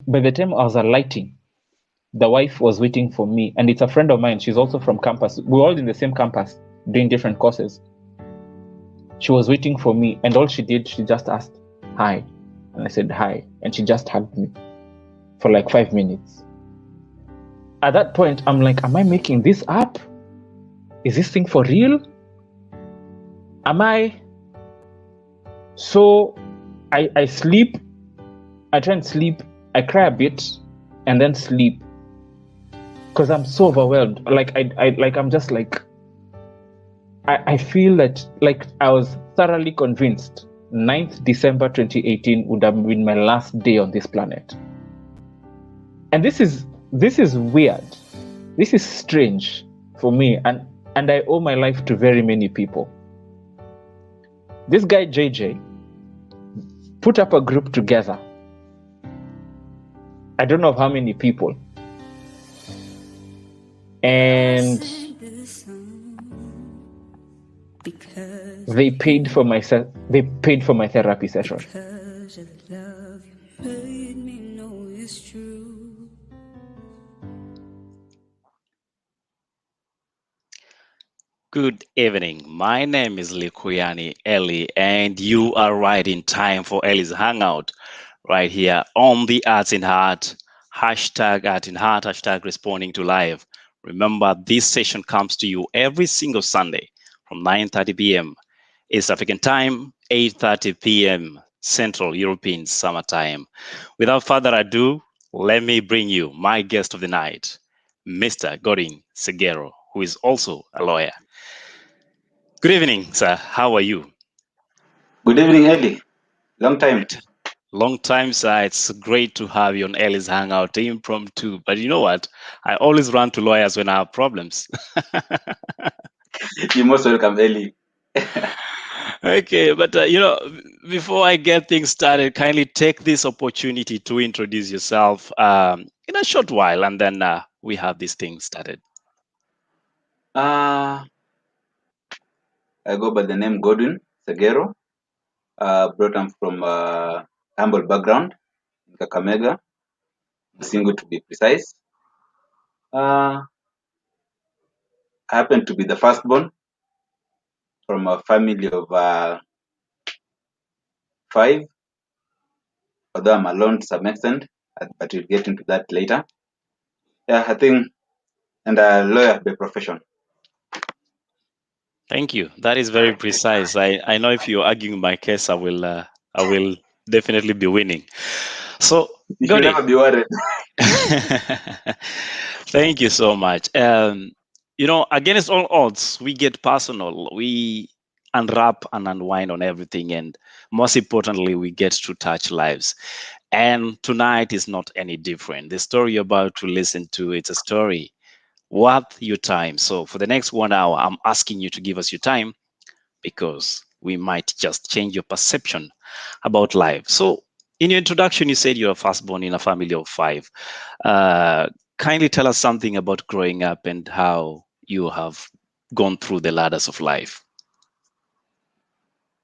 by the time I was alighting, the wife was waiting for me, and it's a friend of mine. She's also from campus. We're all in the same campus doing different courses. She was waiting for me, and all she did, she just asked, "Hi." And I said, "Hi." And she just hugged me for like 5 minutes. At that point, I'm like, am I making this up? Is this thing for real? Am I? So I sleep. I try and sleep. I cry a bit and then sleep because I'm so overwhelmed. I'm just like, I feel that like I was thoroughly convinced 9th December 2018 would have been my last day on this planet. And this is weird. This is strange for me, and I owe my life to very many people. This guy JJ put up a group together. I don't know how many people. And they paid for my therapy session. Good evening. My name is Likuyani Eli, and you are right in time for Eli's Hangout right here on the Arts in Heart, hashtag Art in Heart, hashtag responding to live. Remember, this session comes to you every single Sunday from 9:30 p.m. East African time, 8:30 p.m. Central European Summer Time. Without further ado, let me bring you my guest of the night, Mr. Godin Segero, who is also a lawyer. Good evening, sir. How are you? Good evening, Eli. Long time. Long time, sir. It's great to have you on Ellie's Hangout impromptu. But you know what? I always run to lawyers when I have problems. You're most welcome, Eli. Okay, but before I get things started, kindly take this opportunity to introduce yourself in a short while, and then we have this thing started. I go by the name Godwin Segero. Brought up from humble background in Kakamega, single to be precise. I happen to be the firstborn from a family of 5, although I'm alone to some extent, but we'll get into that later. Yeah, I think, and a lawyer by profession. Thank you. That is very precise. I know if you're arguing my case, I will definitely be winning. So, You should never be worried. Thank you so much. Against all odds, we get personal. We unwrap and unwind on everything, and most importantly, we get to touch lives. And tonight is not any different. The story you're about to listen to, it's a story worth your time. So for the next 1 hour, I'm asking you to give us your time because we might just change your perception about life. So in your introduction, you said you're a firstborn in a family of 5. Kindly tell us something about growing up and how you have gone through the ladders of life.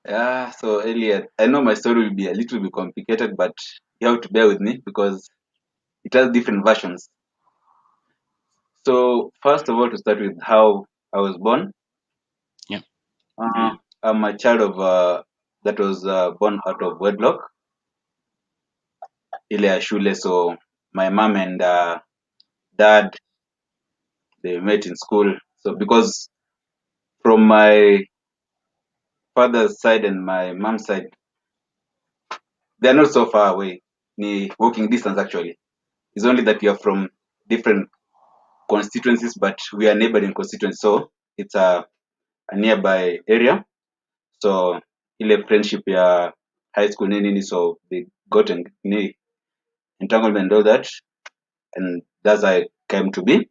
Yeah, so Elliot, I know my story will be a little bit complicated, but you have to bear with me because it has different versions. So first of all, to start with how I was born. Yeah. I'm a child of that was born out of wedlock. Ile ya shule, so my mom and dad, they met in school. So because from my father's side and my mom's side, they're not so far away. Ni walking distance actually. It's only that we are from different constituencies, but we are neighboring constituencies. So it's a nearby area. So ile friendship ya high school nini, so they got entanglement and all that, and that's how I came to be.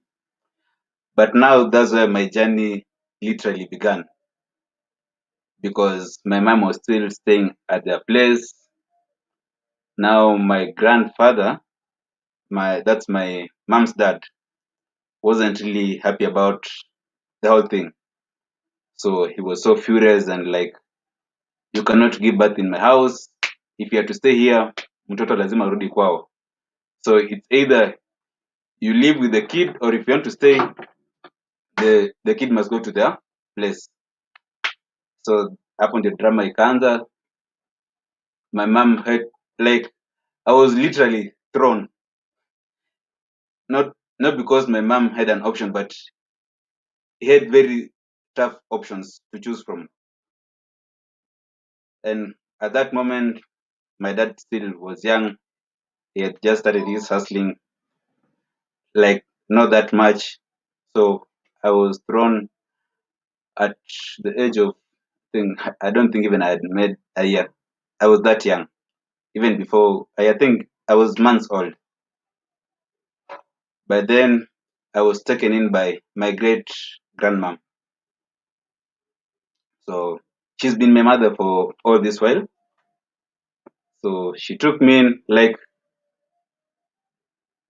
But now that's where my journey literally began, because my mom was still staying at their place. Now my grandfather, that's my mom's dad, wasn't really happy about the whole thing. So he was so furious and like, you cannot give birth in my house. If you have to stay here, mtoto lazima arudi kwao. So it's either you live with the kid, or if you want to stay, the kid must go to their place. So hapo ndio drama ikaanza. My mom had, like, I was literally thrown. Not because my mom had an option, but he had very tough options to choose from. And at that moment, my dad still was young. He had just started his hustling, like not that much. So I was thrown at the age of, I don't think even I had made a year. I was that young. Even before, I think I was months old. By then, I was taken in by my great grandmom. So she's been my mother for all this while. So she took me in, like,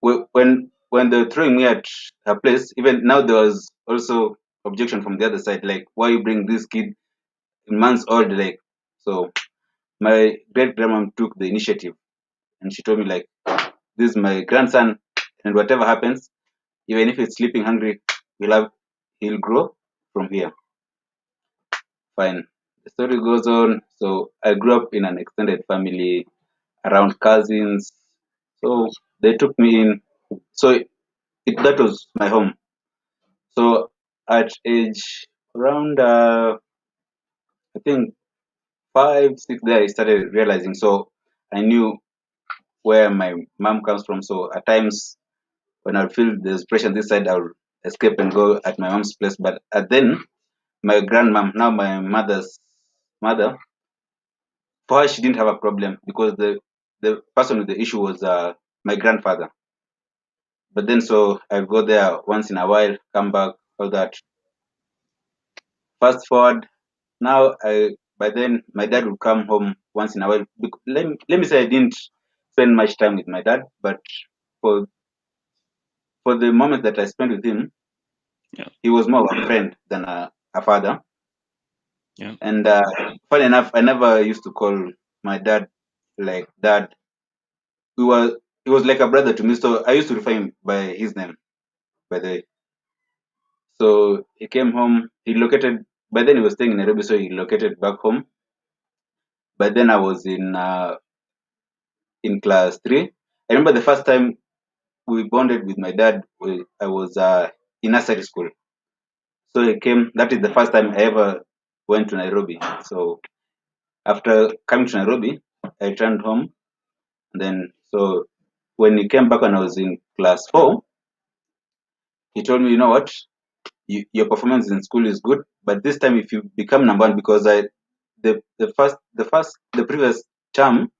when they were throwing me at her place. Even now, there was also objection from the other side, like, why you bring this kid in months old, like. So my great grandmom took the initiative, and she told me, like, this is my grandson, and whatever happens, even if he's sleeping hungry, he'll grow from here. Fine. The story goes on. So I grew up in an extended family around cousins. So they took me in. So that was my home. So at age around, I think 5, 6, there I started realizing. So I knew where my mom comes from. So at times when I feel there's pressure on this side, I'll escape and go at my mom's place. But then my grandmom, now my mother's mother, for her she didn't have a problem because the person with the issue was my grandfather. But then so I go there once in a while, come back, all that. Fast forward, now I by then my dad would come home once in a while. Let me say I didn't spend much time with my dad, but for for the moment that I spent with him, Yeah. he was more of a friend than a father. Yeah. And funny enough, I never used to call my dad like dad. He was like a brother to me, so I used to refer him by his name. By the way, so he came home. He located. By then he was staying in Nairobi, so he located back home. But then I was in class 3. I remember the first time we bonded with my dad. I was in nursery school. So he came. That is the first time I ever went to Nairobi. So after coming to Nairobi, I returned home. And then so when he came back when I was in class 4, he told me, you know what, your performance in school is good, but this time if you become number one, because the previous term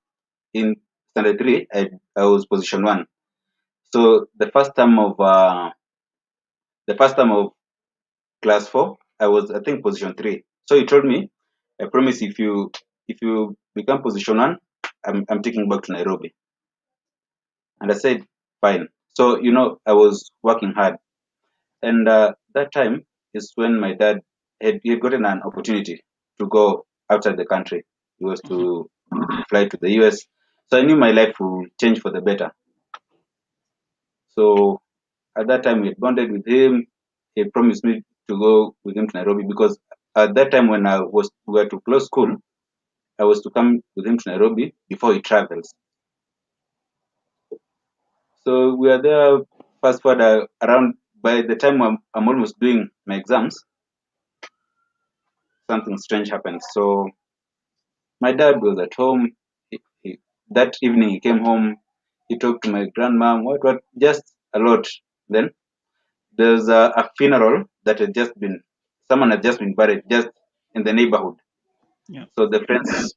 in standard 3, I was position 1. So the first term of class 4, I was, I think, position 3. So he told me, I promise if you become position 1, I'm taking back to Nairobi. And I said, fine. So I was working hard. And that time is when my dad he had gotten an opportunity to go outside the country. He was Mhm. to fly to the US. So I knew my life would change for the better. So at that time, we had bonded with him. He promised me to go with him to Nairobi because at that time when we were to close school, I was to come with him to Nairobi before he travels. So we are there. Fast forward around by the time I'm almost doing my exams, something strange happened. So my dad was at home. That evening he came home. He talked to my grandma. What? Just a lot. Then there's a funeral that had just been. Someone had just been buried just in the neighborhood. Yeah. So the friends,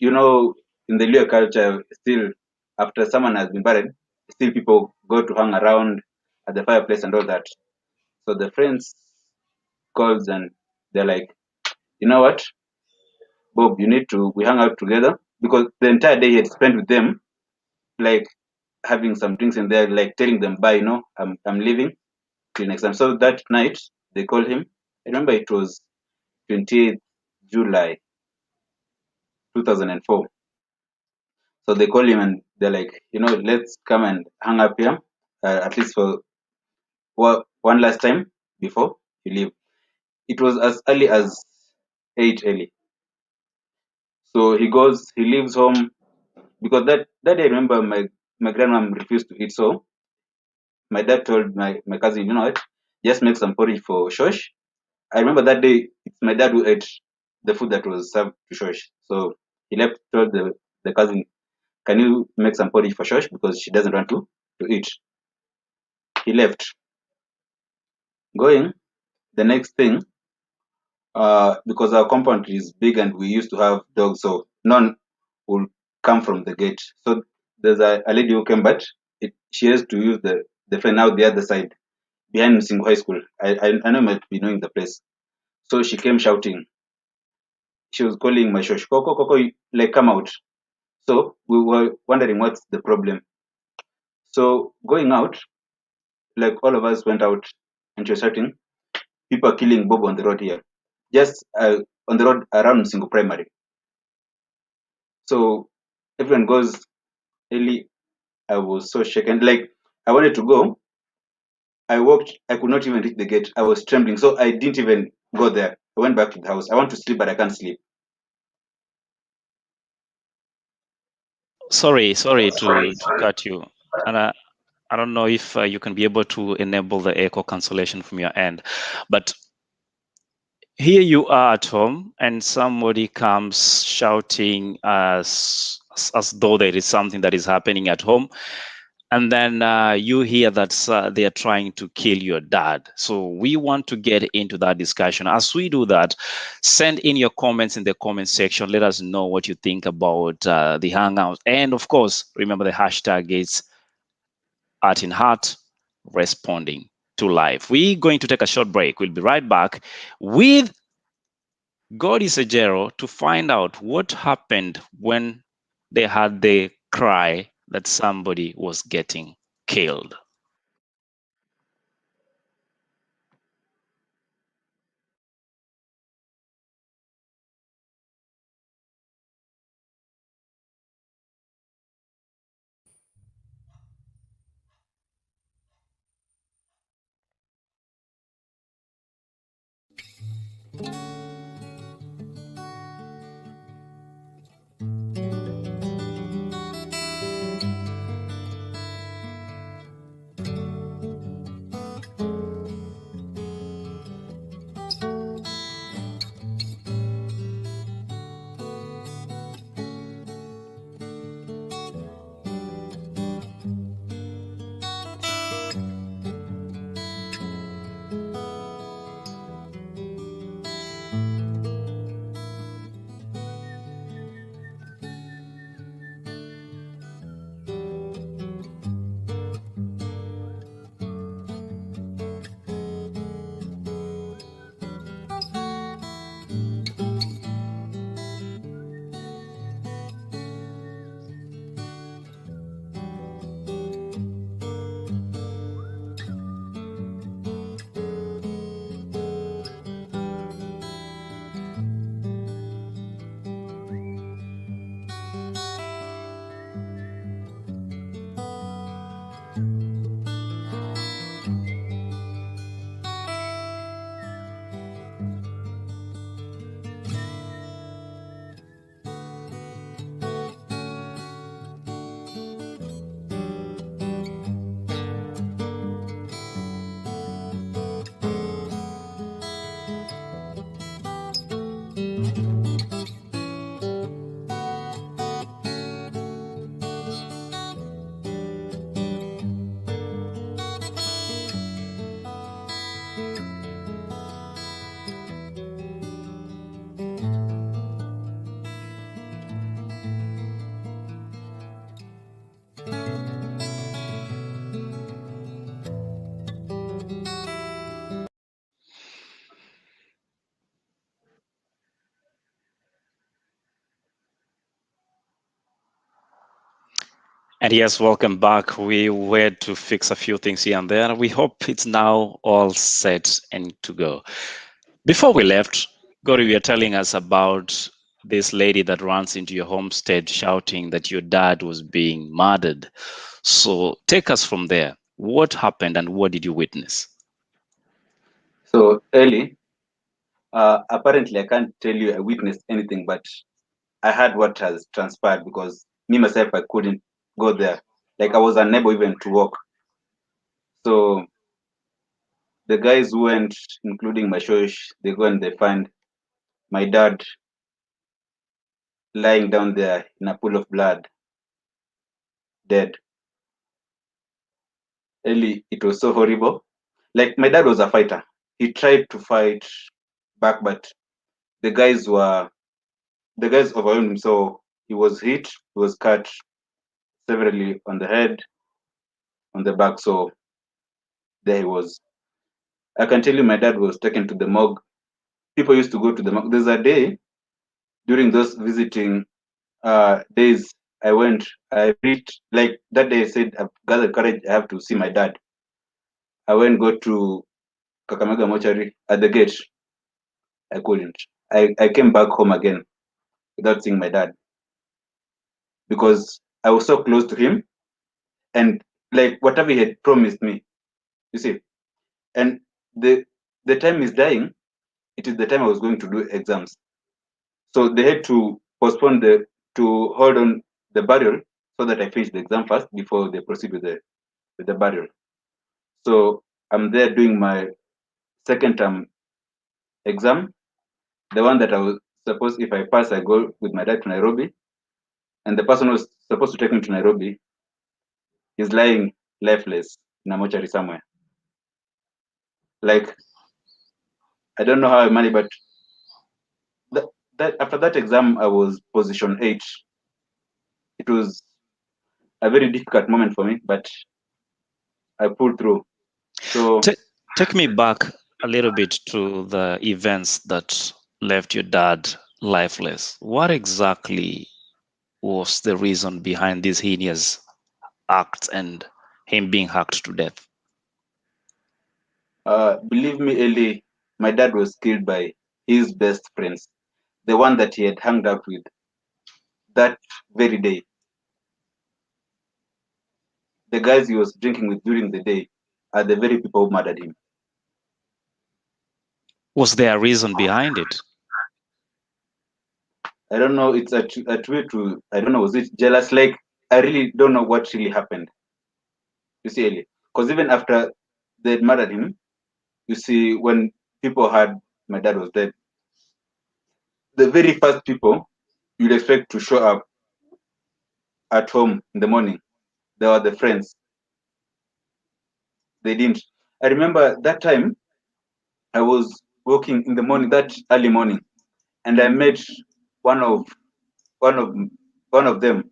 in the Luo culture, still after someone has been buried, still people go to hang around at the fireplace and all that. So the friends calls and they're like, you know what, Bob, we hang out together because the entire day he had spent with them, like having some drinks in there, like telling them bye, I'm leaving till next time. So that night they called him. I remember it was 28th July 2004. So they call him and they're like, let's come and hang up here, at least for one last time before you leave. It was as early as 8 early. So he leaves home, because that day I remember my grandmom refused to eat. So my dad told my cousin, you know what, just make some porridge for Shosh. I remember that day it's my dad who ate the food that was served to Shosh. So he told the cousin, can you make some porridge for Shosh because she doesn't want to eat. He left. Going, the next thing, because our compound is big and we used to have dogs, so none will come from the gate. So there's a lady who came, but she has to use the fence out the other side behind Msingo High School. I know you might be knowing the place. So she came shouting. She was calling my shosh, Coco, Coco, like come out. So we were wondering what's the problem. So going out, like all of us went out, and she was shouting, people are killing Bob on the road here, just on the road around Msingo Primary. So everyone goes early. I was so shaken. Like I wanted to go. I walked. I could not even reach the gate. I was trembling. So I didn't even go there. I went back to the house. I want to sleep, but I can't sleep. Sorry to cut you. And I don't know if you can be able to enable the echo cancellation from your end, but here you are at home and somebody comes shouting as though there is something that is happening at home, and then you hear that they are trying to kill your dad. So we want to get into that discussion. As we do that, send in your comments in the comment section. Let us know what you think about the hangout, and of course remember the hashtag is @InHeart responding to life. We're going to take a short break. We'll be right back with Godi Sejero to find out what happened when they had the cry that somebody was getting killed. And yes, welcome back. We were to fix a few things here and there. We hope it's now all set and to go. Before we left, Gori, you were telling us about this lady that runs into your homestead shouting that your dad was being murdered. So take us from there. What happened and what did you witness? So early, apparently I can't tell you I witnessed anything, but I heard what has transpired because me myself I couldn't go there. Like I was unable even to walk. So the guys who went, including my shosh, they go and they find my dad lying down there in a pool of blood, dead. Early, it was so horrible. Like my dad was a fighter. He tried to fight back, but the guys overwhelmed him. So he was hit, he was cut severely on the head, on the back. So there he was. I can tell you my dad was taken to the morgue. People used to go to the morgue. There's a day during those visiting days I reached, like that day I said, I've gathered courage, I have to see my dad. I went, go to Kakamega mortuary at the gate. I couldn't. I came back home again without seeing my dad because I was so close to him and like whatever he had promised me, you see. And the time he's dying, it is the time I was going to do exams. So they had to postpone to hold on the burial so that I finish the exam first before they proceed with the burial. So I'm there doing my second term exam, the one that I was supposed, if I pass, I go with my dad to Nairobi. And the person who was supposed to take me to Nairobi is lying lifeless in a mortuary somewhere. Like, I don't know how I managed, but that after that exam, I was position 8. It was a very difficult moment for me, but I pulled through. So Take me back a little bit to the events that left your dad lifeless. What exactly was the reason behind these heinous acts and him being hacked to death? believe me, Eli, my dad was killed by his best friends, the one that he had hung out with that very day. The guys he was drinking with during the day are the very people who murdered him. Was there a reason behind it? I don't know. It's a way to, I don't know, was it jealous? Like, I really don't know what really happened. You see, Eli? Because even after they murdered him, you see, when people heard my dad was dead, the very first people you'd expect to show up at home in the morning, they were the friends. They didn't. I remember that time I was walking in the morning, that early morning, and I met one of one of one of them.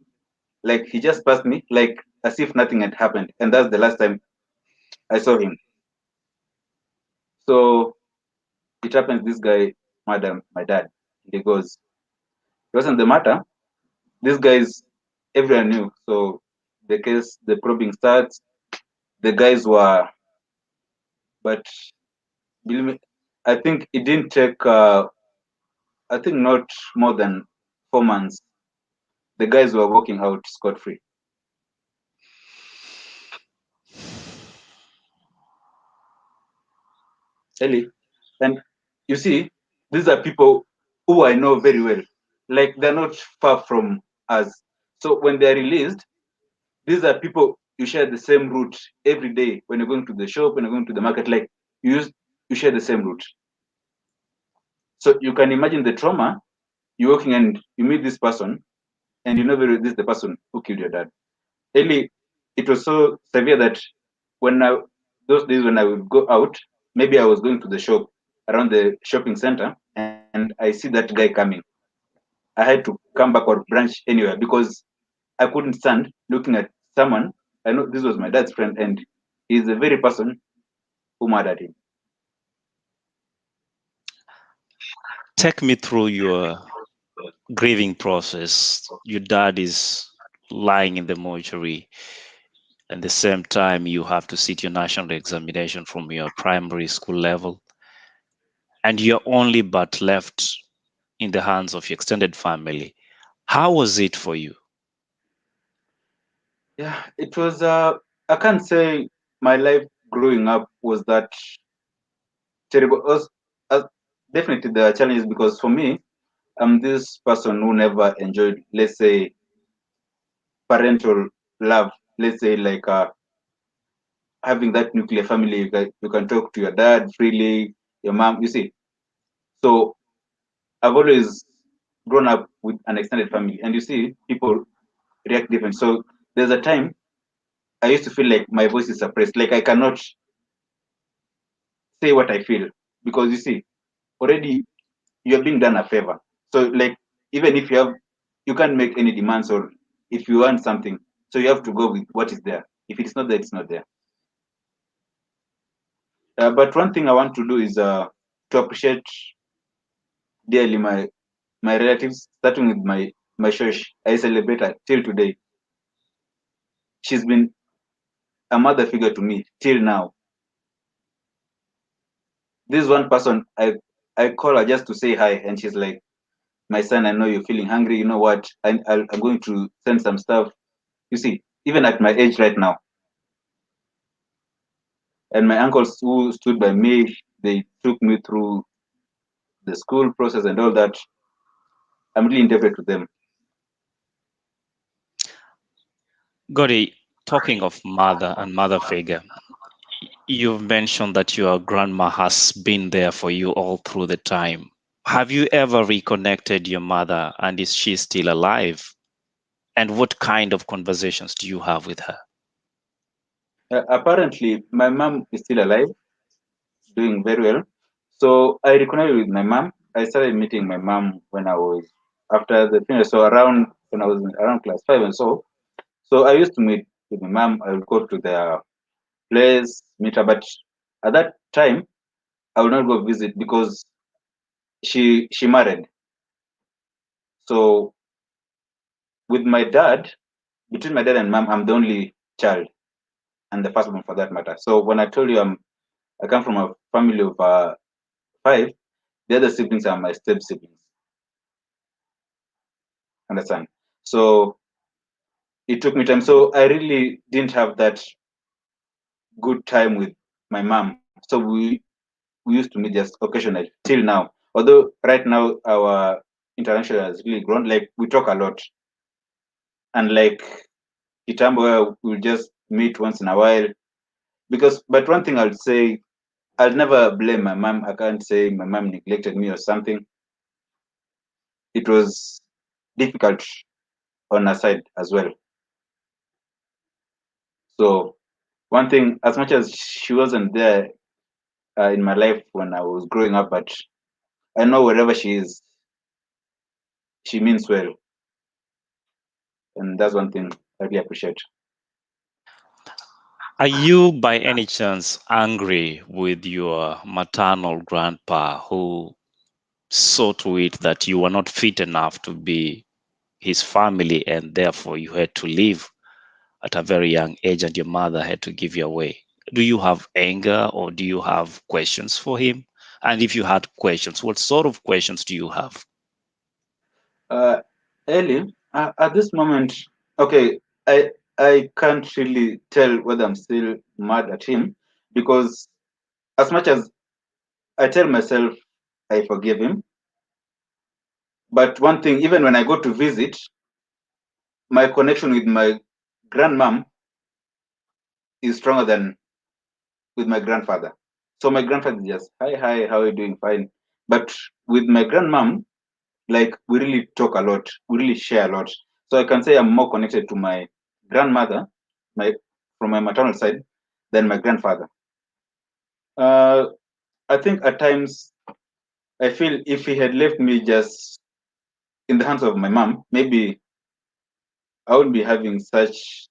Like he just passed me, like as if nothing had happened, and that's the last time I saw him. So it happens. This guy murdered my dad. He goes, it wasn't the matter. These guys, everyone knew. So the case, the probing starts. The guys were, but believe me, I think it didn't take. I think not more than 4 months. The guys were walking out scot free. Ellie, and you see, these are people who I know very well. Like they're not far from us. So when they're released, these are people you share the same route every day when you're going to the shop, when you're going to the market. Like you share the same route. So you can imagine the trauma. You're walking and you meet this person, and you know this is the person who killed your dad. Ellie, it was so severe that those days when I would go out, maybe I was going to the shop around the shopping center, and I see that guy coming. I had to come back or branch anywhere because I couldn't stand looking at someone. I know this was my dad's friend, and he's the very person who murdered him. Take me through your grieving process. Your dad is lying in the mortuary. At the same time, you have to sit your national examination from your primary school level. And you're only but left in the hands of your extended family. How was it for you? Yeah, it was. I can't say my life growing up was that terrible. Uh, Definitely there are challenges because for me, I'm this person who never enjoyed, let's say, parental love. Let's say like having that nuclear family. You can talk to your dad freely, your mom. You see, so I've always grown up with an extended family, and you see, people react different. So there's a time I used to feel like my voice is suppressed, like I cannot say what I feel because you see, already you're being done a favor. So like even if you can't make any demands or if you want something, so you have to go with what is there. If it's not there, it's not there. But one thing I want to do is to appreciate dearly my relatives, starting with my church. I celebrate her till today. She's been a mother figure to me till now. This one person I call her just to say hi, and she's like, "My son, I know you're feeling hungry. You know what? I'm going to send some stuff." You see, even at my age right now, and my uncles who stood by me, they took me through the school process and all that. I'm really indebted to them. Gori, talking of mother and mother figure, you've mentioned that your grandma has been there for you all through the time. Have you ever reconnected your mother, and is she still alive? And what kind of conversations do you have with her? Apparently, my mom is still alive, doing very well. So I reconnected with my mom. I started meeting my mom when I was after the finish. So around when I was around class 5 and so. So I used to meet with my mom. I would go to their place, meet her. But at that time, I would not go visit because she married. So with my dad, between my dad and mom, I'm the only child and the firstborn for that matter. So when I told you I come from a family of five, the other siblings are my step siblings. Understand? So it took me time. So I really didn't have that good time with my mom. So we used to meet just occasionally till now. Although right now our interaction has really grown. Like we talk a lot, and like Kitambo, where we'll just meet once in a while. Because, but one thing I'll say, I'll never blame my mom. I can't say my mom neglected me or something. It was difficult on her side as well. So one thing, as much as she wasn't there in my life when I was growing up, but I know wherever she is, she means well, and that's one thing I really appreciate. Are you by any chance angry with your maternal grandpa who saw to it that you were not fit enough to be his family and therefore you had to leave at a very young age and your mother had to give you away? Do you have anger or do you have questions for him? And if you had questions, what sort of questions do you have? Uh, Ellie, at this moment, okay, I can't really tell whether I'm still mad at him because as much as I tell myself I forgive him, but one thing, even when I go to visit, my connection with my grandmom is stronger than with my grandfather. So my grandfather is just, hi, hi, how are you doing? Fine. But with my grandmom, like we really talk a lot, we really share a lot. So I can say I'm more connected to my grandmother, my from my maternal side, than my grandfather. Uh, I think at times I feel if he had left me just in the hands of my mom, maybe I wouldn't be having such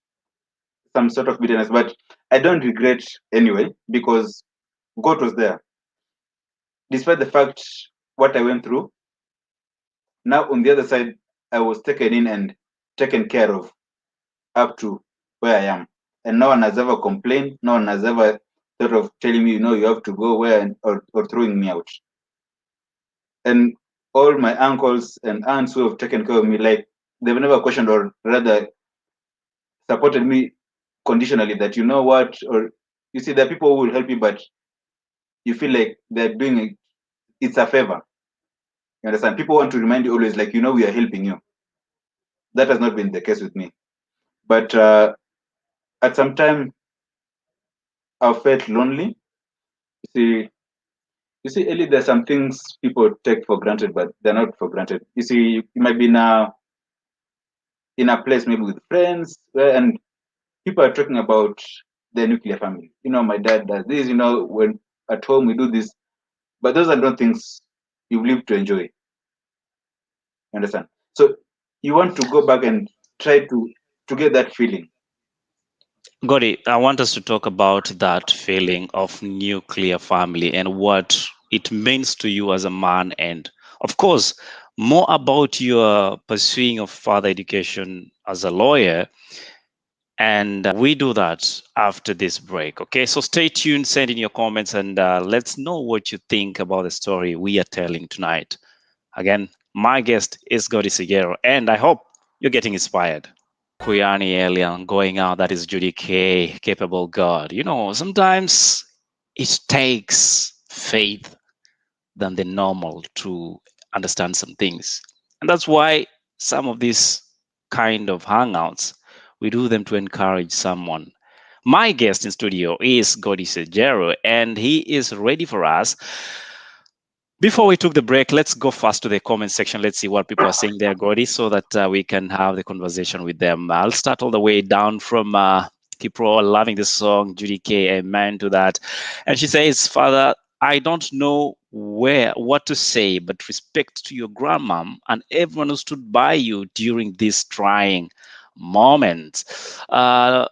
some sort of bitterness. But I don't regret anyway because God was there. Despite the fact what I went through, now on the other side, I was taken in and taken care of up to where I am. And no one has ever complained. No one has ever thought of telling me, you have to go where or throwing me out. And all my uncles and aunts who have taken care of me, like they've never questioned or rather supported me conditionally that you know what, or you see, there are people who will help you, but you feel like they're doing it, it's a favor. You understand? People want to remind you always, like, you know, we are helping you. That has not been the case with me. But at some time, I've felt lonely. You see, Ellie, there's some things people take for granted, but they're not for granted. You see, you might be in a place maybe with friends, and people are talking about their nuclear family. You know, my dad does this. You know, when at home we do this, but those are not things you live to enjoy. You understand? So you want to go back and try to get that feeling. Gori, I want us to talk about that feeling of nuclear family and what it means to you as a man, and of course, more about your pursuing of further education as a lawyer. And we do that after this break. Okay, so stay tuned, send in your comments, and let's know what you think about the story we are telling tonight. Again, my guest is Gori Sigero, and I hope you're getting inspired. Kuyani Elian going out, that is Judy K, capable God. You know, sometimes it takes faith than the normal to understand some things. And that's why some of these kind of hangouts, we do them to encourage someone. My guest in studio is Godi Sejero, and he is ready for us. Before we took the break, let's go first to the comment section. Let's see what people are saying there, Godi, so that we can have the conversation with them. I'll start all the way down from Kipro, loving the song, Judy K, amen to that. And she says, Father, I don't know what to say, but respect to your grandmom and everyone who stood by you during this trying moment. And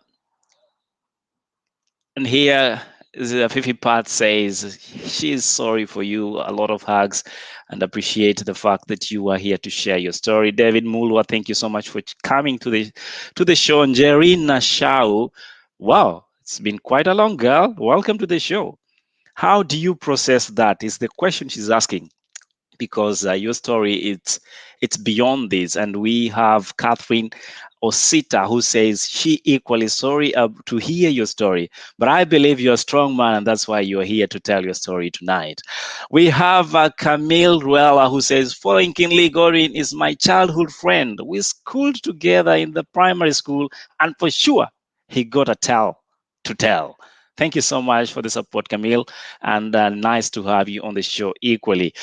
here, Fifi Pat says she's sorry for you. A lot of hugs and appreciate the fact that you are here to share your story. David Mulwa, thank you so much for coming to the show. And Jerina Shao, wow, it's been quite a long girl. Welcome to the show. How do you process that? Is the question she's asking, because your story it's beyond this. And we have Catherine Osita who says she equally sorry to hear your story, but I believe you're a strong man and that's why you're here to tell your story tonight. We have Camille Ruella who says, following Kinley Gorin is my childhood friend. We schooled together in the primary school, and for sure he got a tell to tell. Thank you so much for the support, Camille, and nice to have you on the show equally.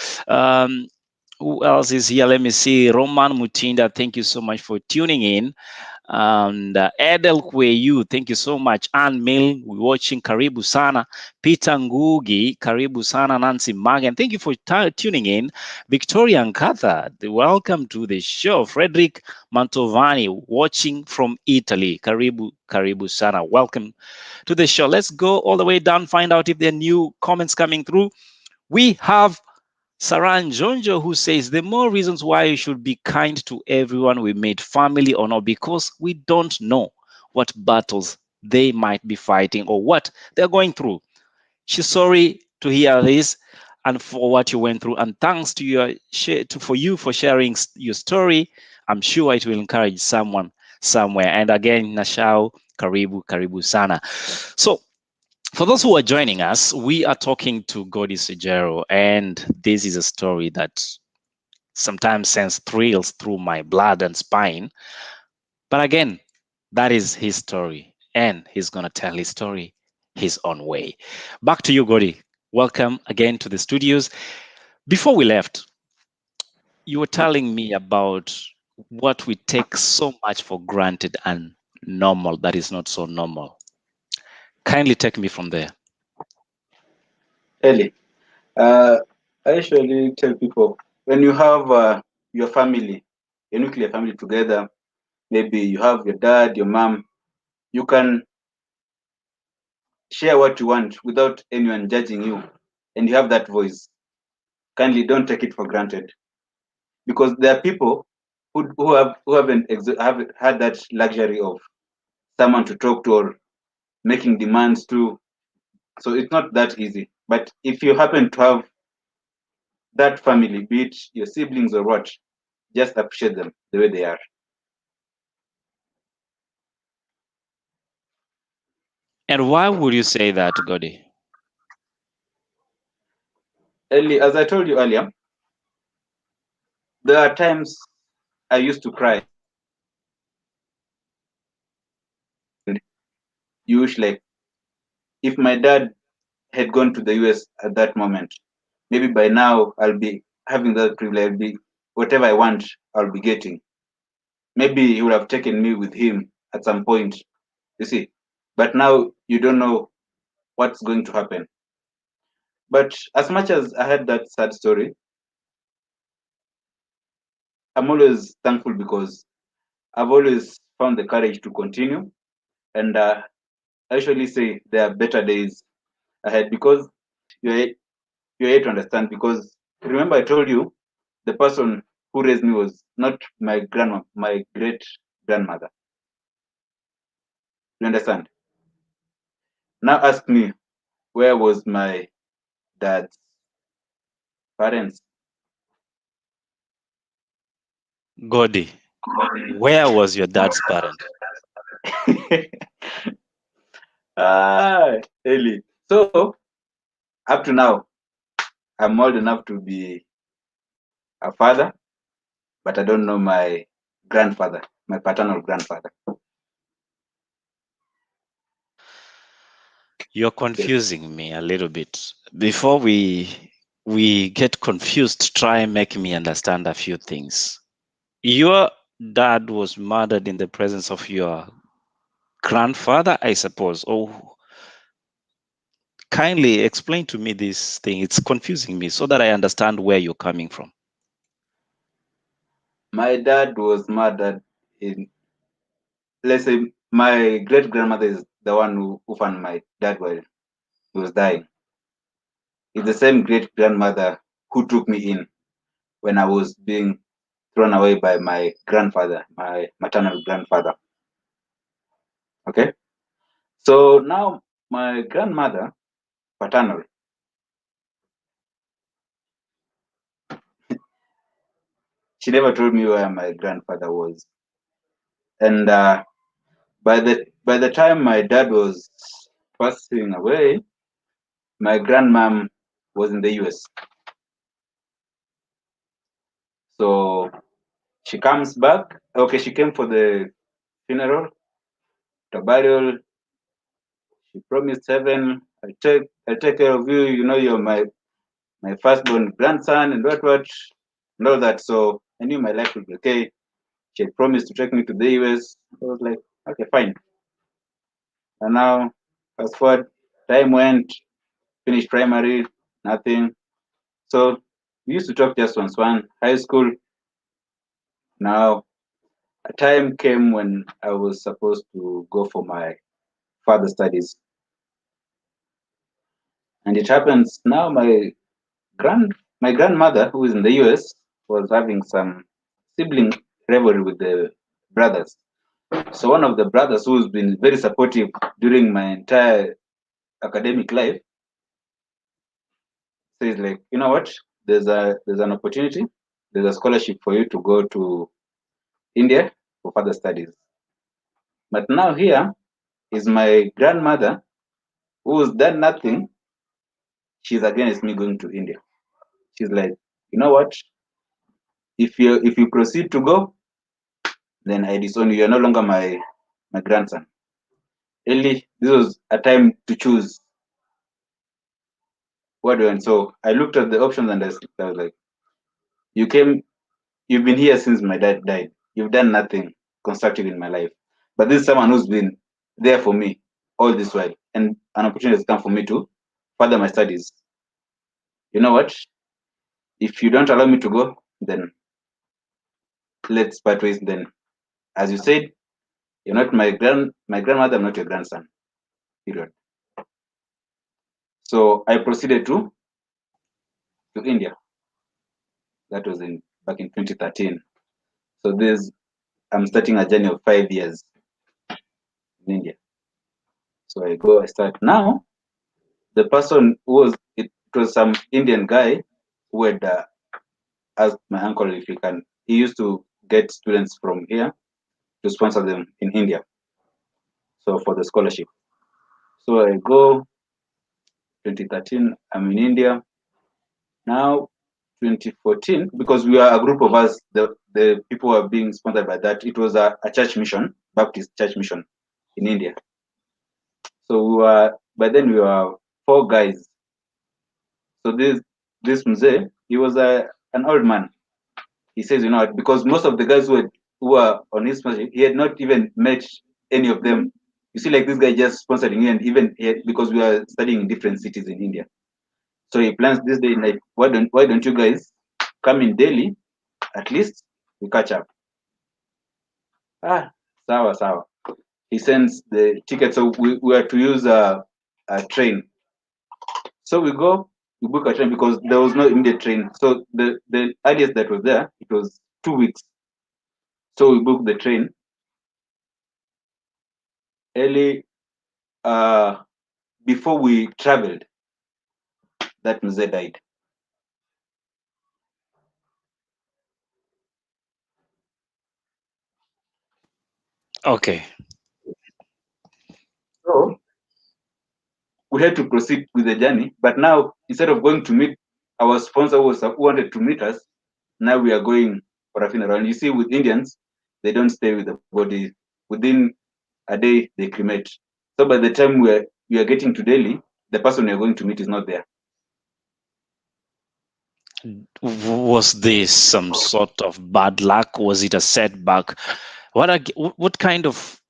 Who else is here? Let me see. Roman Mutinda, thank you so much for tuning in. And Edel Kweyu, thank you so much. Ann Mill, we're watching. Karibu Sana. Peter Ngugi, Karibu Sana. Nancy Magan, thank you for tuning in. Victoria Nkatha, welcome to the show. Frederick Mantovani, watching from Italy. Karibu Sana. Welcome to the show. Let's go all the way down, find out if there are new comments coming through. We have Saran Jonjo who says, the more reasons why you should be kind to everyone we meet, family or not, because we don't know what battles they might be fighting or what they're going through. She's sorry to hear this and for what you went through, and thanks to you for sharing your story. I'm sure it will encourage someone somewhere. And again, Nashao, karibu sana. So for those who are joining us, we are talking to Godi Sejero, and this is a story that sometimes sends thrills through my blood and spine. But again, that is his story, and he's going to tell his story his own way. Back to you, Godi. Welcome again to the studios. Before we left, you were telling me about what we take so much for granted and normal that is not so normal. Kindly take me from there. Ellie, I usually tell people, when you have your family, your nuclear family together, maybe you have your dad, your mom, you can share what you want without anyone judging you, and you have that voice. Kindly don't take it for granted, because there are people who haven't had that luxury of someone to talk to or making demands to. So it's not that easy. But if you happen to have that family, be it your siblings or what, just appreciate them the way they are. And why would you say that, Godi? As I told you earlier, there are times I used to cry. And you wish, like, if my dad had gone to the US at that moment, maybe by now I'll be having that privilege. I'll be whatever I want, I'll be getting. Maybe he would have taken me with him at some point, you see. But now you don't know what's going to happen. But as much as I had that sad story, I'm always thankful because I've always found the courage to continue. And I usually say there are better days ahead because you're, you're here to understand. Because remember, I told you the person who raised me was not my grandma, my great grandmother. You understand? Now ask me, where was my dad's parents? Godi, where was your dad's parent? Eli. So up to now, I'm old enough to be a father, but I don't know my grandfather, my paternal grandfather. You're confusing me a little bit. Before we get confused, try and make me understand a few things. Your dad was murdered in the presence of your grandfather, I suppose. Oh, kindly explain to me this thing. It's confusing me so that I understand where you're coming from. My dad was murdered in, let's say, my great grandmother is the one who found my dad while he was dying. It's the same great grandmother who took me in when I was being thrown away by my grandfather, my maternal grandfather. Okay? So now my grandmother, paternal, she never told me where my grandfather was. And by the time my dad was passing away, my grandmom was in the US. So she comes back. Okay, she came for the funeral, the burial. She promised heaven, I'll take care of you. You know, you're my firstborn grandson and what and all that. So I knew my life would be okay. She had promised to take me to the US. I was like, okay, fine. And now, fast forward, time went, finished primary, nothing. So we used to talk just once. One high school. Now a time came when I was supposed to go for my further studies, and it happens now my grandmother, who is in the US, was having some sibling rivalry with the brothers. So one of the brothers, who's been very supportive during my entire academic life, says, like, you know what, there's an opportunity, there's a scholarship for you to go to India for further studies. But now here is my grandmother, who's done nothing. She's against me going to India. She's like, you know what, if you proceed to go, then I disown you. You're no longer my grandson. Really, this was a time to choose what do I want. So I looked at the options and I was like, you came, you've been here since my dad died. You've done nothing constructive in my life. But this is someone who's been there for me all this while. And an opportunity has come for me to further my studies. You know what? If you don't allow me to go, then let's part ways. Then, as you said, you're not my grandmother, I'm not your grandson. Period. So I proceeded to India. That was in back in 2013. So I'm starting a journey of 5 years in India. So I go, I start. Now, the person who was, it was some Indian guy who had asked my uncle if he can. He used to get students from here to sponsor them in India. So for the scholarship. So I go 2013, I'm in India. Now 2014, because we are a group of us, the people who are being sponsored by that, it was a church mission, Baptist church mission in India. So we were, by then we were 4 guys. So this Mzee, he was an old man. He says, you know what, because most of the guys who were on his sponsorship, he had not even met any of them. You see, like this guy just sponsoring me, and even because we are studying in different cities in India. So he plans this day, like, why don't you guys come in daily? At least we catch up. Sawa. He sends the ticket, so we are to use a train. So we go, we book a train because there was no immediate train. So the earliest that was there, it was 2 weeks. So we booked the train early. Before we traveled, that Mzee died. Okay. So we had to proceed with the journey. But now, instead of going to meet our sponsor who wanted to meet us, now we are going for a funeral. And you see, with Indians, they don't stay with the body. Within a day, they cremate. So by the time we are getting to Delhi, the person we are going to meet is not there. Was this some sort of bad luck? Was it a setback? What kind of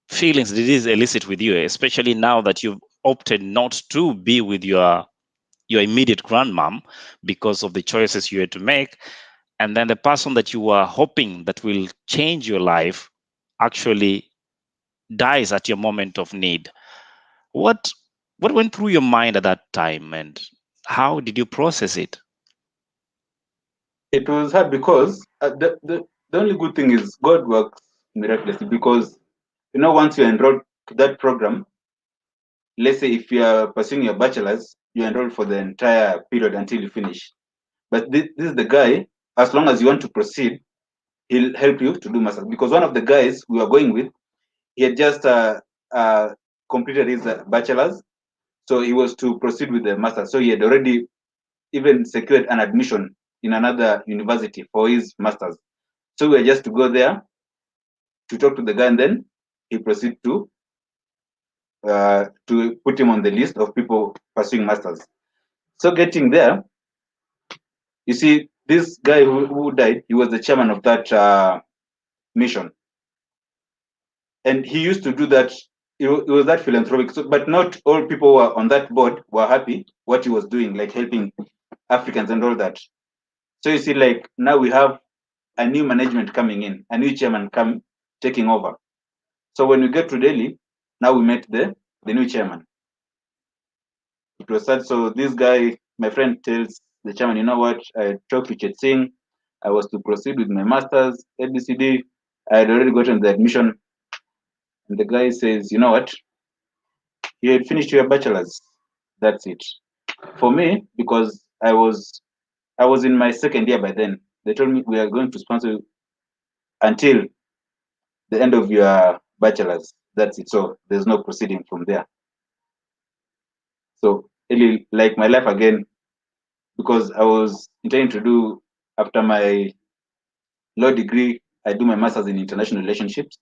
feelings did this elicit with you, especially now that you've opted not to be with your immediate grandmom because of the choices you had to make, and then the person that you were hoping that will change your life actually dies at your moment of need? What went through your mind at that time, and how did you process it? It was hard because the only good thing is God works miraculously, because once you enroll to that program, let's say if you are pursuing your bachelor's, you enroll for the entire period until you finish. But this is the guy, as long as you want to proceed, he'll help you to do master's. Because one of the guys we were going with, he had just completed his bachelor's, so he was to proceed with the master's. So he had already even secured an admission in another university for his master's. So we were just to go there to talk to the guy, and then he proceed to put him on the list of people pursuing masters. So getting there, you see, this guy who died, he was the chairman of that mission, and he used to do that. It was that philanthropic. So, but not all people who were on that board were happy what he was doing, like helping Africans and all that. So you see, like now we have a new management coming in, a new chairman taking over. So when we get to Delhi, now we met the new chairman. It was sad. So this guy, my friend, tells the chairman, you know what? I talked to Chet Singh. I was to proceed with my master's, ABCD. I had already gotten the admission. And the guy says, you know what? You had finished your bachelor's. That's it. For me, because I was in my second year by then. They told me we are going to sponsor you until the end of your bachelor's. That's it. So there's no proceeding from there. So really, like my life again, because I was intending to do, after my law degree, I do my master's in international relationships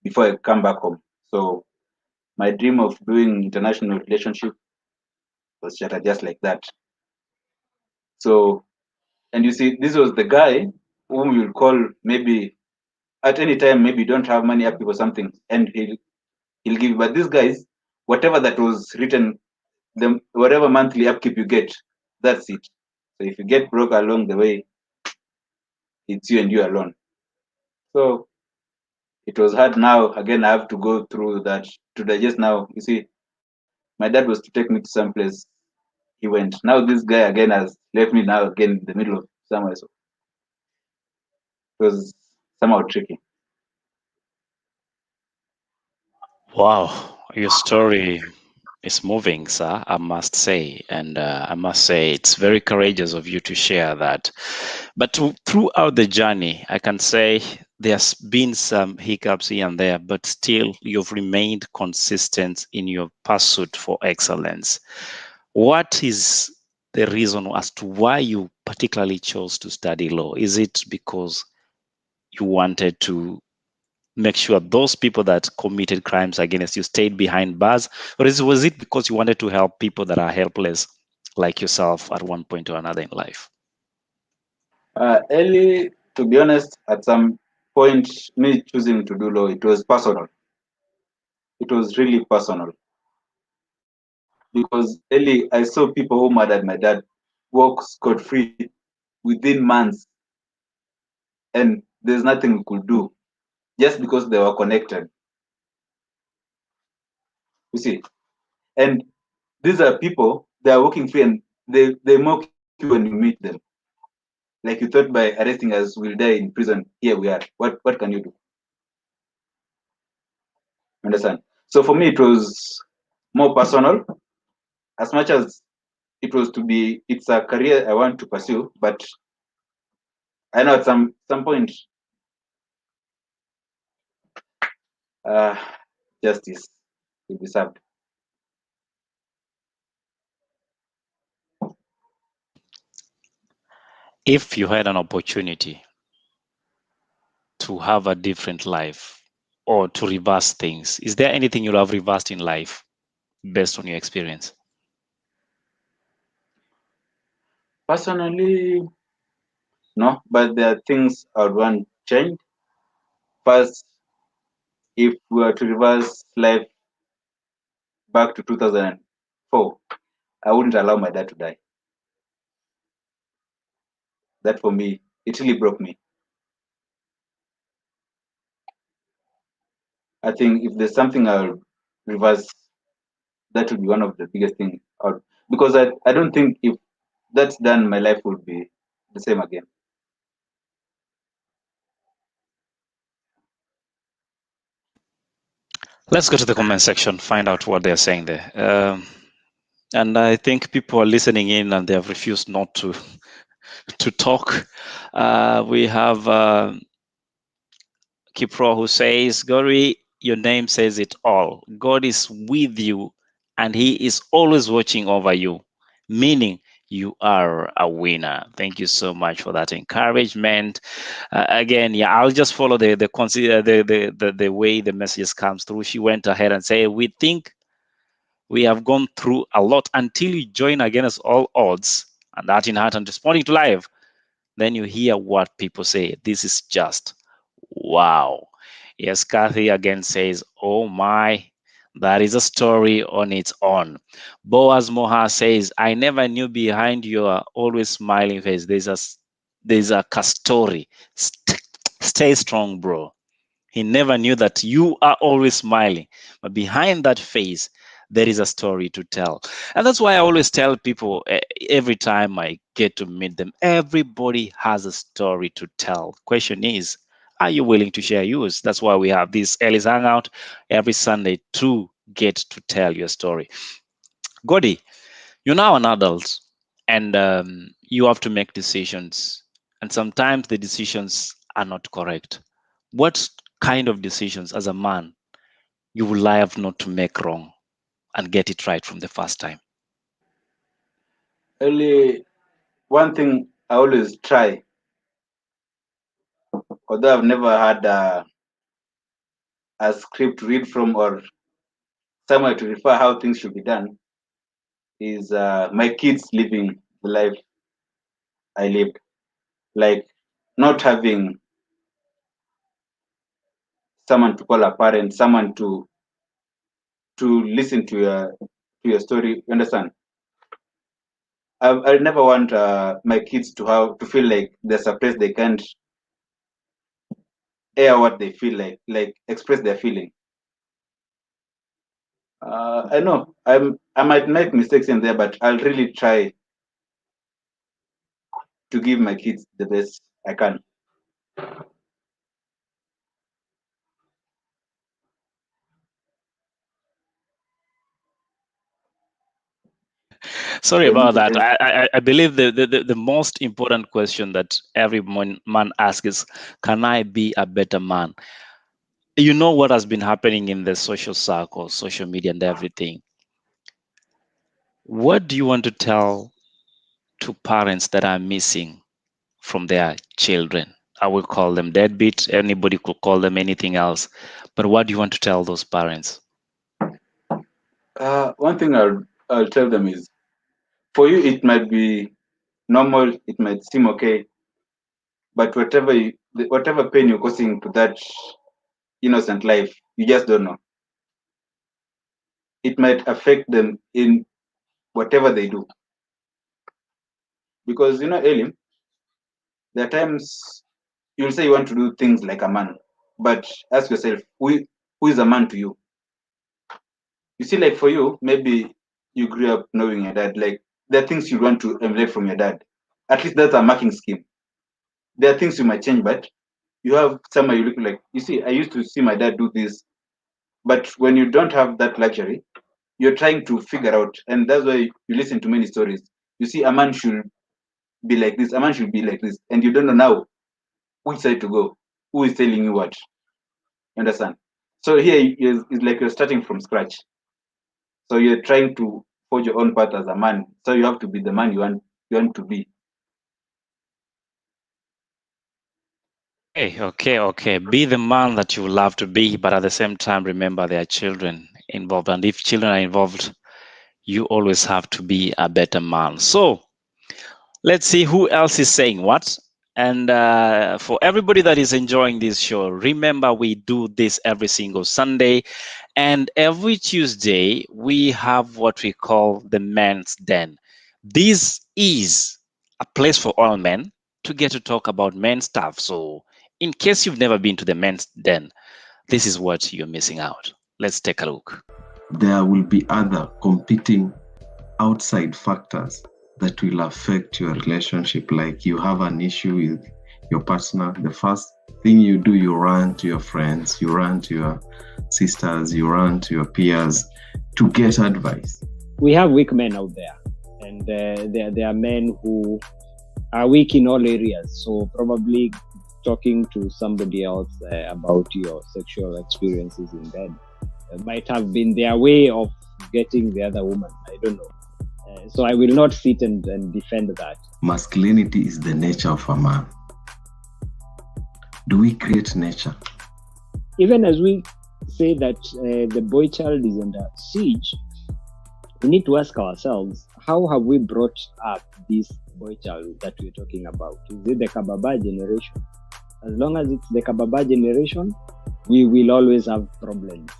before I come back home. So my dream of doing international relationship was shattered just like that. So, and you see, this was the guy whom you'll call maybe at any time, maybe you don't have money upkeep or something, and he'll give you. But these guys, whatever that was written, whatever monthly upkeep you get, that's it. So if you get broke along the way, it's you and you alone. So it was hard. Now again, I have to go through that to digest. Now you see, my dad was to take me to some place. He went. Now this guy again has left me now again in the middle of somewhere. So it was somehow tricky. Wow, your story It's moving, sir, I must say. And I must say it's very courageous of you to share that. But throughout the journey, I can say there's been some hiccups here and there, but still you've remained consistent in your pursuit for excellence. What is the reason as to why you particularly chose to study law? Is it because you wanted to make sure those people that committed crimes against you stayed behind bars, or was it because you wanted to help people that are helpless like yourself at one point or another in life? Early, to be honest, at some point, me choosing to do law, it was personal. It was really personal. Because early, I saw people who murdered my dad walk scot free within months, and there's nothing we could do just because they were connected. You see, and these are people, they are walking free, and they mock you when you meet them. Like you thought by arresting us, we'll die in prison. Here we are. What can you do? Understand? So for me, it was more personal, as much as it was to be. It's a career I want to pursue, but I know at some point, uh, justice will be served. If you had an opportunity to have a different life or to reverse things, is there anything you'll have reversed in life based on your experience? Personally, no, but there are things I would want change. First, if we were to reverse life back to 2004, I wouldn't allow my dad to die. That for me, it really broke me. I think if there's something I'll reverse, that would be one of the biggest things. Because I don't think if that's done, my life would be the same again. Let's go to the comment section, find out what they're saying there. And I think people are listening in and they have refused not to talk. We have Kipro who says, Gori, your name says it all. God is with you and he is always watching over you, meaning you are a winner. Thank you so much for that encouragement. Again, yeah, I'll just follow the way the messages comes through. She went ahead and said, we think we have gone through a lot until you join against all odds, and that in heart and responding to live, then you hear what people say. This is just wow. Yes, Kathy again says, oh my, that is a story on its own. Boaz Moha says, I never knew behind your always smiling face there's a story. Stay strong, bro. He never knew that you are always smiling, but behind that face there is a story to tell. And that's why I always tell people every time I get to meet them, everybody has a story to tell. Question is, are you willing to share yours? That's why we have this Ellis Hangout every Sunday to get to tell your story. Godi, you're now an adult and you have to make decisions. And sometimes the decisions are not correct. What kind of decisions as a man you would like not to make wrong and get it right from the first time? Only one thing I always try, although I've never had a script to read from or somewhere to refer how things should be done, is my kids living the life I lived. Like not having someone to call a parent, someone to listen to your story. You understand? I never want my kids to have to feel like there's a place they can't air what they feel like express their feeling. I know I might make mistakes in there, but I'll really try to give my kids the best I can. Sorry about that. I believe the most important question that every man asks is, can I be a better man? You know what has been happening in the social circle, social media and everything. What do you want to tell to parents that are missing from their children? I will call them deadbeat. Anybody could call them anything else. But what do you want to tell those parents? One thing I'll tell them is, for you it might be normal, it might seem okay, but whatever pain you're causing to that innocent life, you just don't know. It might affect them in whatever they do, because Elim, there are times you'll say you want to do things like a man, but ask yourself, who is a man to you? You see, like for you, maybe you grew up knowing your dad. Like there are things you want to emulate from your dad. At least that's a marking scheme. There are things you might change, but you have somewhere you look like. You see, I used to see my dad do this, but when you don't have that luxury, you're trying to figure out, and that's why you listen to many stories. You see, a man should be like this, a man should be like this, and you don't know now which side to go. Who is telling you what? You understand? So here is like you're starting from scratch. So you're trying to forge your own path as a man. So you have to be the man you want to be. Okay. Be the man that you love to be, but at the same time, remember there are children involved. And if children are involved, you always have to be a better man. So let's see who else is saying what. And for everybody that is enjoying this show, remember we do this every single Sunday. And every Tuesday, we have what we call the Men's Den. This is a place for all men to get to talk about men's stuff. So in case you've never been to the Men's Den, this is what you're missing out. Let's take a look. There will be other competing outside factors that will affect your relationship. Like you have an issue with your partner, the first thing you do, you run to your friends, you run to your sisters, you run to your peers to get advice. We have weak men out there, and there are men who are weak in all areas. So probably talking to somebody else about your sexual experiences in bed might have been their way of getting the other woman. I don't know. So I will not sit and defend that. Masculinity is the nature of a man. Do we create nature? Even as we say that the boy child is under siege, we need to ask ourselves, how have we brought up this boy child that we're talking about? Is it the Kababa generation? As long as it's the Kababa generation, we will always have problems.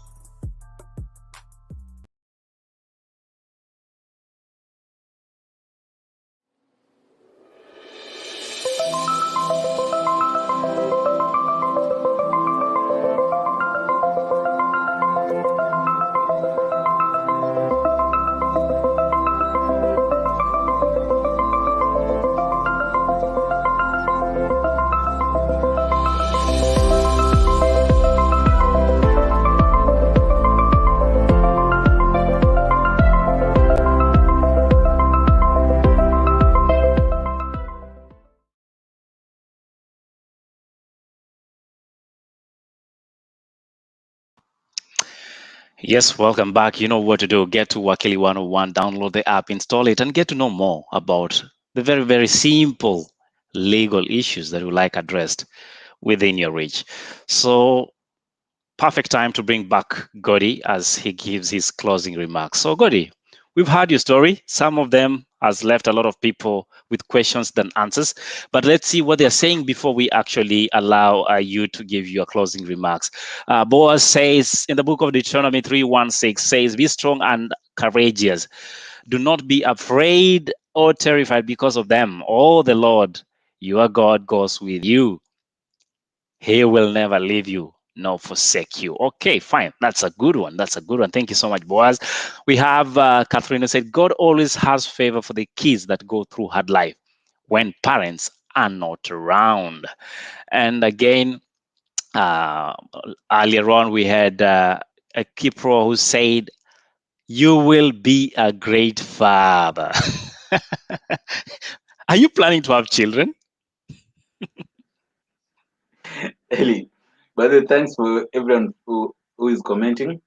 Yes, welcome back. You know what to do. Get to Wakili 101, download the app, install it, and get to know more about the very, very simple legal issues that you like addressed within your reach. So, perfect time to bring back Godi as he gives his closing remarks. So, Godi, we've heard your story. Some of them has left a lot of people with questions than answers. But let's see what they're saying before we actually allow you to give your closing remarks. Boaz says in the book of Deuteronomy 3:16 says, "Be strong and courageous. Do not be afraid or terrified because of them. Oh, the Lord, your God, goes with you. He will never leave you nor forsake you." Okay, fine. That's a good one. Thank you so much, Boaz. We have Catherine who said, "God always has favor for the kids that go through hard life when parents are not around." And again, earlier on, we had a Kipro who said, You will be a great father. Are you planning to have children? Eli, by the way, thanks for everyone who is commenting.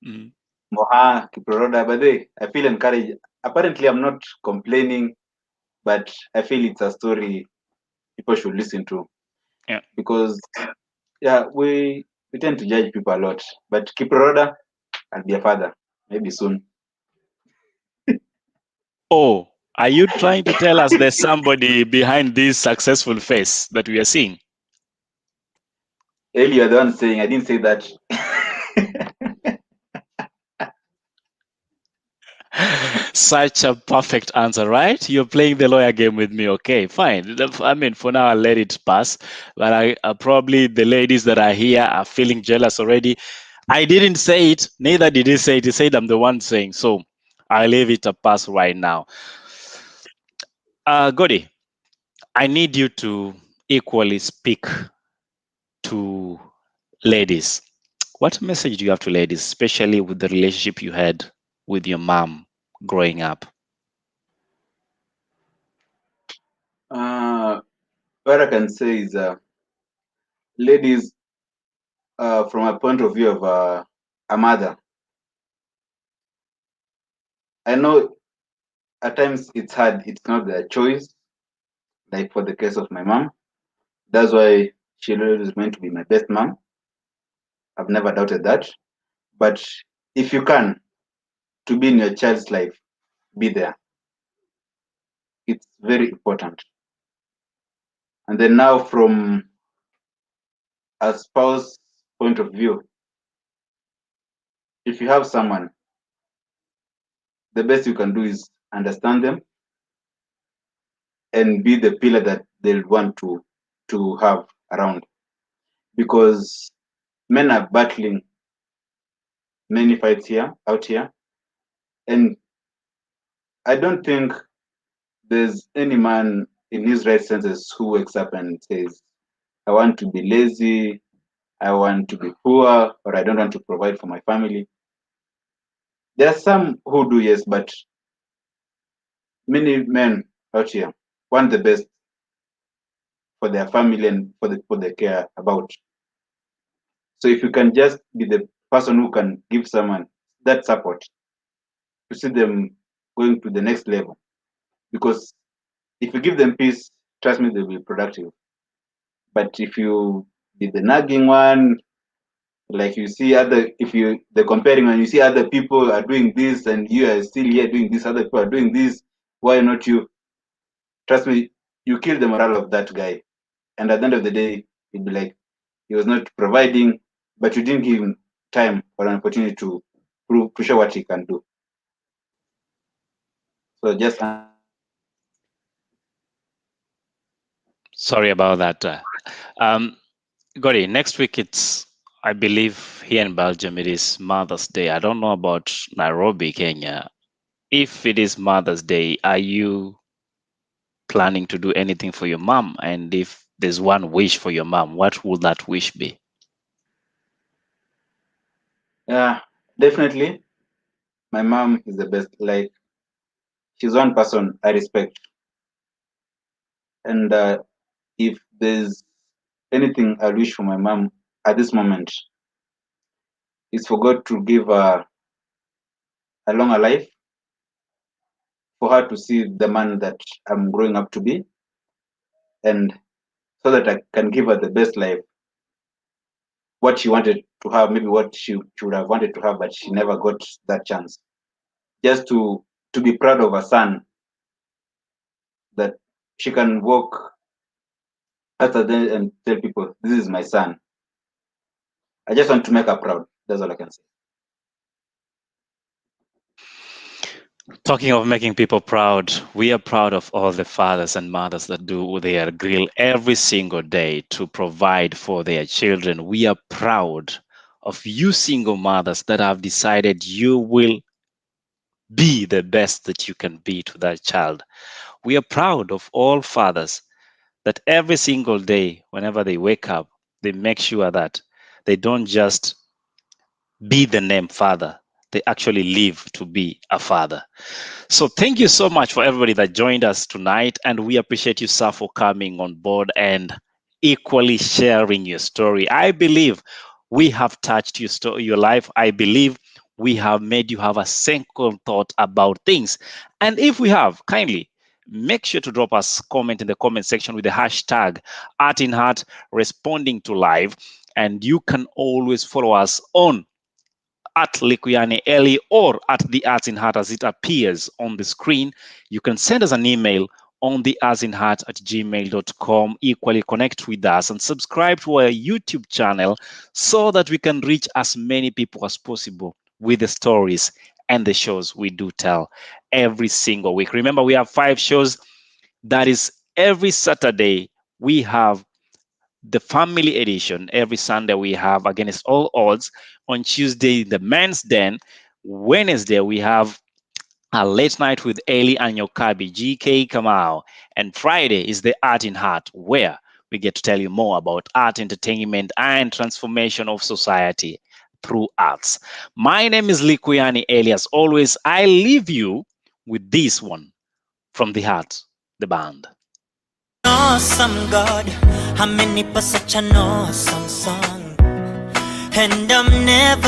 Mm. Moha, Kiproroda, by the way, I feel encouraged. Apparently, I'm not complaining, but I feel it's a story people should listen to. Yeah. Because, yeah, we tend to judge people a lot. But Kiproroda, I'll be a father, maybe soon. Oh, are you trying to tell us there's somebody behind this successful face that we are seeing? Eli, you're the one saying, I didn't say that. Such a perfect answer, right? You're playing the lawyer game with me. Okay, fine. I mean, for now, I'll let it pass. But I probably the ladies that are here are feeling jealous already. I didn't say it. Neither did he say it. He said I'm the one saying. So I'll leave it a pass right now. Godi, I need you to equally speak to ladies. What message do you have to ladies, especially with the relationship you had with your mom growing up? What I can say is, ladies, from a point of view of a mother, I know at times it's hard. It's not their choice. Like for the case of my mom, that's why she always meant to be my best mom. I've never doubted that. But if you can, to be in your child's life, be there. It's very important. And then now, from a spouse point of view, if you have someone, the best you can do is understand them and be the pillar that they'll want to have around. Because men are battling many fights out here, and I don't think there's any man in his right senses who wakes up and says, I want to be lazy, I want to be poor, or I don't want to provide for my family. There are some who do, yes, but many men out here want the best for their family and for the people they care about. So if you can just be the person who can give someone that support to see them going to the next level, because if you give them peace, trust me, they'll be productive. But if you be the nagging one, like you see other, if you the comparing and you see other people are doing this and you are still here doing this, other people are doing this, why not you? Trust me, you kill the morale of that guy. And at the end of the day, it'd be like he was not providing, but you didn't give him time or an opportunity to prove to show what he can do. So just Sorry about that. Gori, next week it's, I believe, here in Belgium, it is Mother's Day. I don't know about Nairobi, Kenya. If it is Mother's Day, are you planning to do anything for your mom? And if there's one wish for your mom, what would that wish be? yeah, definitely my mom is the best. Like she's one person I respect. And if there's anything I wish for my mom at this moment, is for God to give her a longer life, for her to see the man that I'm growing up to be, and so that I can give her the best life, what she wanted to have, maybe what she would have wanted to have, but she never got that chance. Just to be proud of her son, that she can walk after them and tell people, this is my son. I just want to make her proud. That's all I can say. Talking of making people proud, we are proud of all the fathers and mothers that do their grill every single day to provide for their children. We are proud of you single mothers that have decided you will be the best that you can be to that child. We are proud of all fathers that every single day, whenever they wake up, they make sure that they don't just be the name father, they actually live to be a father. So thank you so much for everybody that joined us tonight, and we appreciate you, sir, for coming on board and equally sharing your story. I believe we have touched your life. I believe we have made you have a second thought about things. And if we have, kindly make sure to drop us a comment in the comment section with the hashtag Art in Heart responding to live. And you can always follow us on at Likuyani Eli or at the Arts in Heart as it appears on the screen. You can send us an email on the artsinheart@gmail.com. Equally connect with us and subscribe to our YouTube channel so that we can reach as many people as possible with the stories and the shows we do tell every single week. Remember, we have 5 shows. That is every Saturday we have the family edition. Every Sunday we have Against All Odds. On Tuesday, the Men's Den. Wednesday we have a Late Night with Eli and Yokabi, GK Kamau. And Friday is the Art in Heart, where we get to tell you more about art, entertainment, and transformation of society through arts. My name is Likuyani Eli. As always, I leave you with this one from the Heart, the band. Awesome God, how many for such an awesome song, and I'm never